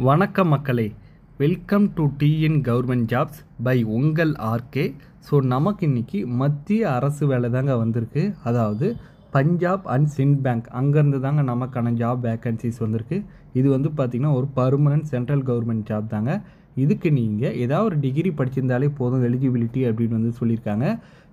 வணக்கம் மக்களே, welcome to TN government jobs by உங்கள் ஆர்கே. ஸோ நமக்கு இன்றைக்கி மத்திய அரசு வேலை தாங்க வந்திருக்கு. அதாவது பஞ்சாப் அண்ட் சிண்ட் பேங்க் அங்கேருந்து தாங்க நமக்கான ஜாப் வேக்கன்சிஸ் வந்திருக்கு. இது வந்து பார்த்திங்கன்னா ஒரு பர்மனன்ட் சென்ட்ரல் கவர்மெண்ட் ஜாப் தாங்க. இதுக்கு நீங்கள் ஏதாவது ஒரு டிகிரி படிச்சிருந்தாலே போதும் எலிஜிபிலிட்டி அப்படின்னு வந்து சொல்லியிருக்காங்க.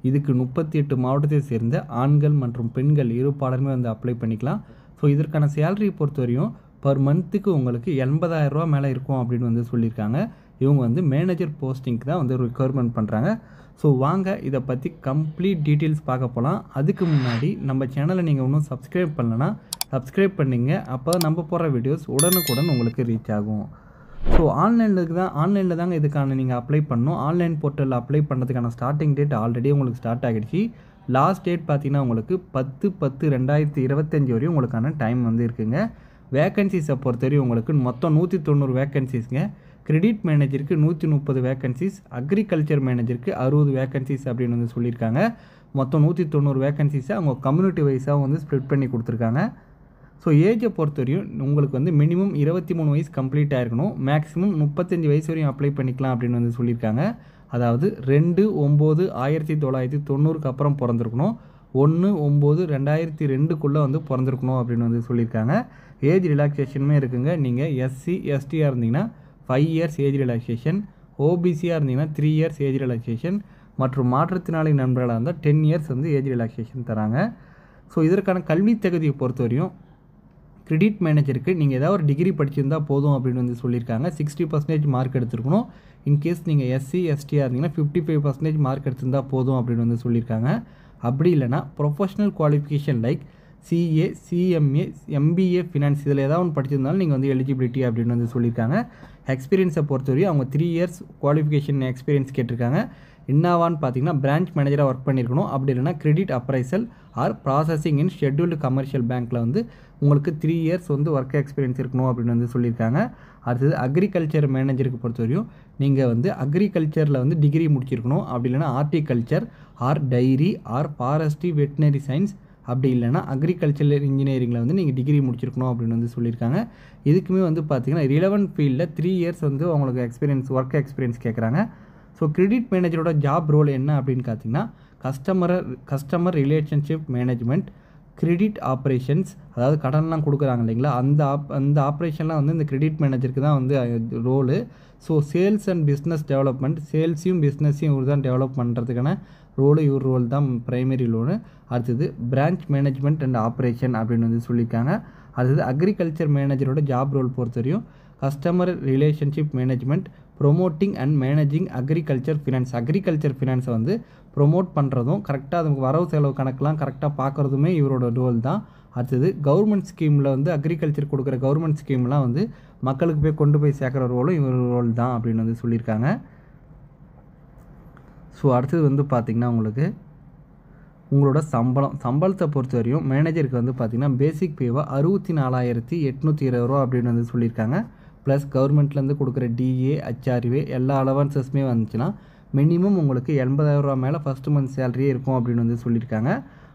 இதுக்கு 38 மாவட்டத்தை சேர்ந்த ஆண்கள் மற்றும் பெண்கள் இரு பாடலுமே வந்து அப்ளை பண்ணிக்கலாம். ஸோ இதற்கான சேலரி பொறுத்தவரையும் பர் மந்த்துக்கு உங்களுக்கு 80,000 ரூபா மேலே இருக்கும் அப்படின்னு வந்து சொல்லியிருக்காங்க. இவங்க வந்து மேனேஜர் போஸ்டிங்க்கு தான் வந்து ரெக்யர்மெண்ட் பண்ணுறாங்க. ஸோ வாங்க இதை பற்றி கம்ப்ளீட் டீட்டெயில்ஸ் பார்க்க போகலாம். அதுக்கு முன்னாடி நம்ம சேனலை நீங்கள் இன்னும் சப்ஸ்கிரைப் பண்ணலன்னா சப்ஸ்கிரைப் பண்ணிங்க. அப்போ நம்ம போடுற வீடியோஸ் உடனுக்குடன் உங்களுக்கு ரீச் ஆகும். ஸோ ஆன்லைனில் தாங்க இதுக்கான நீங்கள் அப்ளை பண்ணணும். ஆன்லைன் போர்ட்டலில் அப்ளை பண்ணுறதுக்கான ஸ்டார்டிங் டேட் ஆல்ரெடி உங்களுக்கு ஸ்டார்ட் ஆகிடுச்சு. லாஸ்ட் டேட் பார்த்தீங்கன்னா உங்களுக்கு 10/10/2025 வரையும் உங்களுக்கான டைம் வந்து இருக்குங்க. வேக்கன்சிஸை பொறுத்தவரையும் உங்களுக்கு மொத்தம் 190 வேக்கன்சிஸ்ங்க. கிரெடிட் மேனேஜருக்கு 130 வேக்கன்சிஸ், அக்ரிகல்ச்சர் மேனேஜருக்கு 60 வேக்கன்சிஸ் அப்படின்னு வந்து சொல்லியிருக்காங்க. மொத்தம் 190 வேக்கன்சிஸை அவங்க கம்யூனிட்டி வைஸாக வந்து ஸ்ப்ளிட் பண்ணி கொடுத்துருக்காங்க. ஸோ ஏஜை பொறுத்தவரையும் உங்களுக்கு வந்து மினிமம் 23 வயசு கம்ப்ளீட் ஆகிருக்கணும். மேக்ஸிமம் 35 வயசு வரையும் அப்ளை பண்ணிக்கலாம் அப்படின்னு வந்து சொல்லியிருக்காங்க. அதாவது 2/9/1990க்கு அப்புறம் பிறந்திருக்கணும். 1/9/2002க்குள்ளே வந்து பிறந்திருக்கணும் அப்படின்னு வந்து சொல்லியிருக்காங்க. ஏஜ் ரிலாக்ஸேஷனுமே இருக்குங்க. நீங்கள் எஸ்சி எஸ்டியாக இருந்தீங்கன்னா 5 இயர்ஸ் ஏஜ் ரிலாக்ஸேஷன், ஓபிசியாக இருந்தீங்கன்னா 3 இயர்ஸ் ஏஜ் ரிலாக்ஸேஷன் மற்றும் மாற்றுத்திறனாளி நண்பர்களாக இருந்தால் 10 இயர்ஸ் வந்து ஏஜ் ரிலாக்ஸேஷன் தராங்க. ஸோ இதற்கான கல்வி தகுதியை பொறுத்தவரையும் கிரெடிட் மேனேஜருக்கு நீங்கள் ஏதாவது ஒரு டிகிரி படிச்சிருந்தால் போதும் அப்படின்னு வந்து சொல்லியிருக்காங்க. 60% மார்க் எடுத்துருக்கணும். இன்கேஸ் நீங்கள் எஸ்சி எஸ்டியாக இருந்தீங்கன்னா 55% மார்க் எடுத்திருந்தால் போதும் அப்படின்னு வந்து சொல்லியிருக்காங்க. அப்படி இல்லைனா professional qualification like CA, CMA, MBA, finance இதில் ஏதாவது ஒன்று படிச்சிருந்தாலும் நீங்கள் வந்து எலிஜிபிலிட்டி அப்படின்னு வந்து சொல்லியிருக்காங்க. எக்ஸ்பீரியன்ஸை பொறுத்தவரையும் அவங்க 3 இயர்ஸ் குவாலிஃபிகேஷன் எக்ஸ்பீரியன்ஸ் கேட்டிருக்காங்க. என்னவான்னு பார்த்தீங்கன்னா பிரான்ச் மேனேஜராக ஒர்க் பண்ணியிருக்கணும். அப்படி இல்லைனா கிரெடிட் அப்ரைசல் ஆர் ப்ராசஸிங் இன் ஷெட்யூல்டு கமர்ஷியல் பேங்க்கில் வந்து உங்களுக்கு 3 இயர்ஸ் வந்து ஒர்க் எக்ஸ்பீரியன்ஸ் இருக்கணும் அப்படின்னு வந்து சொல்லியிருக்காங்க. அடுத்தது அக்ரிகல்ச்சர் மேனேஜருக்கு பொறுத்தவரையும் நீங்கள் வந்து அக்ரிகல்ச்சரில் வந்து டிகிரி முடிச்சிருக்கணும். அப்படி இல்லைனா horticulture or dairy or forestry veterinary science அப்படி இல்லைனா அக்ரிகல்ச்சர் இன்ஜினியரிங்கில் வந்து நீங்கள் டிகிரி முடிச்சிருக்கணும் அப்படின்னு வந்து சொல்லியிருக்காங்க. இதுக்குமே வந்து பார்த்திங்கன்னா ரிலவெண்ட் ஃபீல்டில் 3 இயர்ஸ் வந்து அவங்களுக்கு ஒர்க் எக்ஸ்பீரியன்ஸ் கேட்குறாங்க. ஸோ கிரெடிட் மேனேஜரோட ஜாப் ரோல் என்ன அப்படின்னு பார்த்தீங்கன்னா customer relationship management, credit operations, அதாவது கடன்லாம் கொடுக்குறாங்க இல்லைங்களா, அந்த ஆப்ரேஷன்லாம் வந்து இந்த கிரெடிட் மேனேஜருக்கு தான் வந்து role. So sales and business development, சேல்ஸையும் பிஸ்னஸையும் இவர் தான் டெவலப் பண்ணுறதுக்கான இவர் ரோல் தான் ப்ரைமரி ரோலு. அடுத்தது பிரான்ச் மேனேஜ்மெண்ட் அண்ட் ஆப்ரேஷன் அப்படின்னு வந்து சொல்லியிருக்காங்க. அடுத்தது அக்ரிகல்ச்சர் மேனேஜரோட ஜாப் ரோல் பொறுத்தவரையும் customer relationship management, promoting and managing agriculture ஃபினான்ஸை வந்து ப்ரொமோட் பண்ணுறதும் கரெக்டாக அதுக்கு வரவு செலவு கணக்கெலாம் கரெக்டாக பார்க்குறதுமே இவரோட ரோல் தான். அடுத்தது கவர்மெண்ட் ஸ்கீமில் வந்து அக்ரிகல்ச்சர் கொடுக்குற கவர்மெண்ட் ஸ்கீம்லாம் வந்து மக்களுக்கு போய் கொண்டு போய் சேர்க்குற ரோலும் இவர் ரோல் தான் அப்படின்னு வந்து சொல்லியிருக்காங்க. ஸோ அடுத்தது வந்து பார்த்திங்கன்னா உங்களோட சம்பளத்தை பொறுத்த வரையும் மேனேஜருக்கு வந்து பார்த்திங்கன்னா பேசிக் பேவாக 64,820 ரூபா அப்படின்னு வந்து சொல்லியிருக்காங்க. ப்ளஸ் கவர்மெண்ட்லேருந்து கொடுக்குற டிஏ, ஹெச்ஆர்ஏ எல்லா அலவன்சஸுமே வந்துச்சுன்னா மினிமம் உங்களுக்கு 80,000 ரூபா மேலே ஃபஸ்ட்டு மந்த் சேலரியே இருக்கும் அப்படின்னு வந்து சொல்லியிருக்காங்க.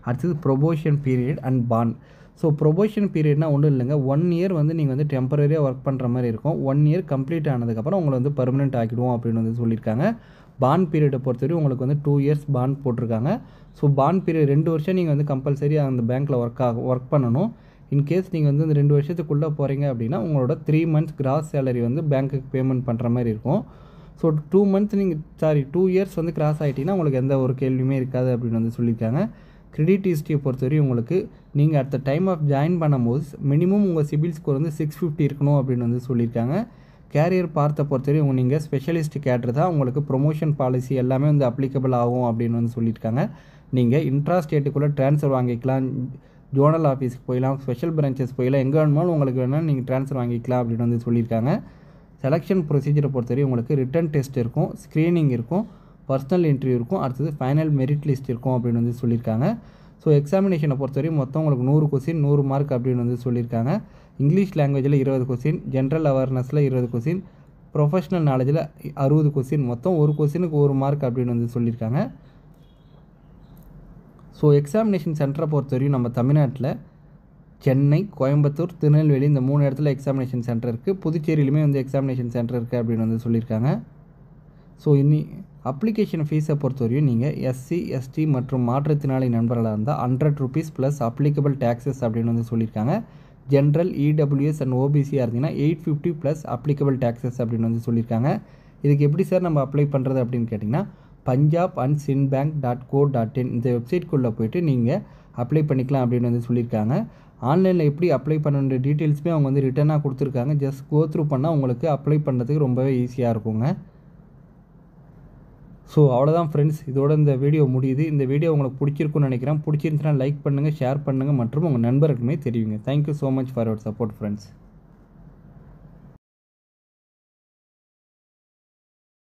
அடுத்தது probation period and bond. So probation பீரியட்னா ஒன்றும் இல்லைங்க, 1 இயர் வந்து நீங்கள் வந்து டெம்பரரியாக ஒர்க் பண்ணுற மாதிரி இருக்கும். 1 இயர் கம்ப்ளீட் ஆனதுக்கப்புறம் உங்களை வந்து பர்மனெண்ட் ஆக்கிடுவோம் அப்படின்னு வந்து சொல்லியிருக்காங்க. பாண்ட் பீரியடை பொறுத்தவரையும் உங்களுக்கு வந்து 2 இயர்ஸ் பாண்ட் போட்டிருக்காங்க. ஸோ பாண்ட் பீரியட் 2 வருஷம் நீங்கள் வந்து கம்பல்சரி அந்த பேங்க்கில் ஒர்க் பண்ணணும். இன்கேஸ் நீங்கள் வந்து இந்த 2 வருஷத்துக்குள்ளே போகிறீங்க அப்படின்னா உங்களோட 3 மந்த்ஸ் கிராஸ் சேலரி வந்து பேங்க்குக்கு பேமெண்ட் பண்ணுற மாதிரி இருக்கும். ஸோ 2 இயர்ஸ் வந்து கிராஸ் ஆகிட்டிங்கன்னா உங்களுக்கு எந்த ஒரு கேள்வியுமே இருக்காது அப்படின்னு வந்து சொல்லியிருக்காங்க. கிரெடிட் ஹிஸ்ட்ரியை பொறுத்தவரையும் உங்களுக்கு நீங்கள் at the time of join பண்ணும்போது மினிமம் உங்கள் சிபில் ஸ்கோர் வந்து 650 இருக்கணும் அப்படின்னு வந்து சொல்லியிருக்காங்க. கேரியர் பார்த்த பொறுத்தவரையும் நீங்கள் ஸ்பெஷலிஸ்ட் கேட்ரு தான் உங்களுக்கு ப்ரொமோஷன் பாலிசி எல்லாமே வந்து அப்ளிகபிள் ஆகும் அப்படின்னு வந்து சொல்லியிருக்காங்க. நீங்கள் இன்ட்ரா ஸ்டேட்டுக்குள்ளே ட்ரான்ஸ்ஃபர் வாங்கிக்கலாம், ஜோனல் ஆஃபீஸ்க்கு போயிடலாம், ஸ்பெஷல் பிரான்ச்சஸ் போயிடலாம், எங்கே வேணுமாலும் உங்களுக்கு வேணாலும் நீங்கள் ட்ரான்ஸ்ஃபர் வாங்கிக்கலாம் அப்படின்னு வந்து சொல்லியிருக்காங்க. செலெக்ஷன் ப்ரொசீஜரை பொறுத்தவரையும் உங்களுக்கு ரிட்டன் டெஸ்ட் இருக்கும், ஸ்க்ரீனிங் இருக்கும், பர்சனல் இன்டர்வியூ இருக்கும், அடுத்தது ஃபைனல் மெரிட் லிஸ்ட் இருக்கும் அப்படின்னு வந்து சொல்லியிருக்காங்க. ஸோ எக்ஸாமினேஷனை பொறுத்தவரையும் மொத்தம் உங்களுக்கு 100 கொஸ்டின் 100 மார்க் அப்படின்னு வந்து சொல்லியிருக்காங்க. இங்கிலீஷ் லாங்குவேஜில் 20 கொஸ்டின், ஜென்ரல் அவேர்னஸில் 20 கொஸ்டின், ப்ரொஃபஷனல் நாலேஜில் 60 கொஸ்டின், மொத்தம் ஒரு கொஸ்டினுக்கு 1 மார்க் அப்படின்னு வந்து சொல்லியிருக்காங்க. ஸோ எக்ஸாமினேஷன் சென்டரை பொறுத்தவரையும் நம்ம தமிழ்நாட்டில் சென்னை, கோயம்புத்தூர், திருநெல்வேலி இந்த 3 இடத்துல எக்ஸாமினேஷன் சென்டர் இருக்குது. புதுச்சேரியிலுமே வந்து எக்ஸாமினேஷன் சென்டர் இருக்குது அப்படின்னு வந்து சொல்லியிருக்காங்க. ஸோ அப்ளிகேஷன் ஃபீஸை பொறுத்தவரையும் நீங்கள் எஸ்சி, எஸ்டி மற்றும் மாற்றுத்திறனாளி நண்பர்களாக இருந்தால் ₹100 ப்ளஸ் அப்ளிகபிள் டேக்ஸஸ் அப்படின்னு வந்து சொல்லியிருக்காங்க. ஜென்ரல், இடபிள்யூஎஸ் அண்ட் ஓபிசியாக இருந்தீங்கன்னா $850 ப்ளஸ் அப்ளிகபிள் டேக்ஸஸ் அப்படின்னு வந்து சொல்லியிருக்காங்க. இதுக்கு எப்படி சார் நம்ம அப்ளை பண்ணுறது அப்படின்னு கேட்டிங்கன்னா punjabandsinbank.co.in இந்த வெப்சைட்குள்ளே போய்ட்டு நீங்கள் அப்ளை பண்ணிக்கலாம் அப்படின்னு வந்து சொல்லியிருக்காங்க. ஆன்லைனில் எப்படி அப்ளை பண்ணுற டீட்டெயில்ஸுமே அவங்க வந்து ரிட்டனாக கொடுத்துருக்காங்க. ஜஸ்ட் கோ த்ரூ பண்ணால் உங்களுக்கு அப்ளை பண்ணுறதுக்கு ரொம்பவே ஈஸியாக இருக்குங்க. ஸோ அவ்வளோதான் ஃப்ரெண்ட்ஸ், இதோட இந்த வீடியோ முடியுது. இந்த வீடியோ உங்களுக்கு பிடிச்சிருக்குன்னு நினைக்கிறேன். பிடிச்சிருந்துச்சுன்னா லைக் பண்ணுங்கள், ஷேர் பண்ணுங்கள் மற்றும் உங்கள் நண்பர்களுமே தெரிவிங்க. Thank you so much for your support friends.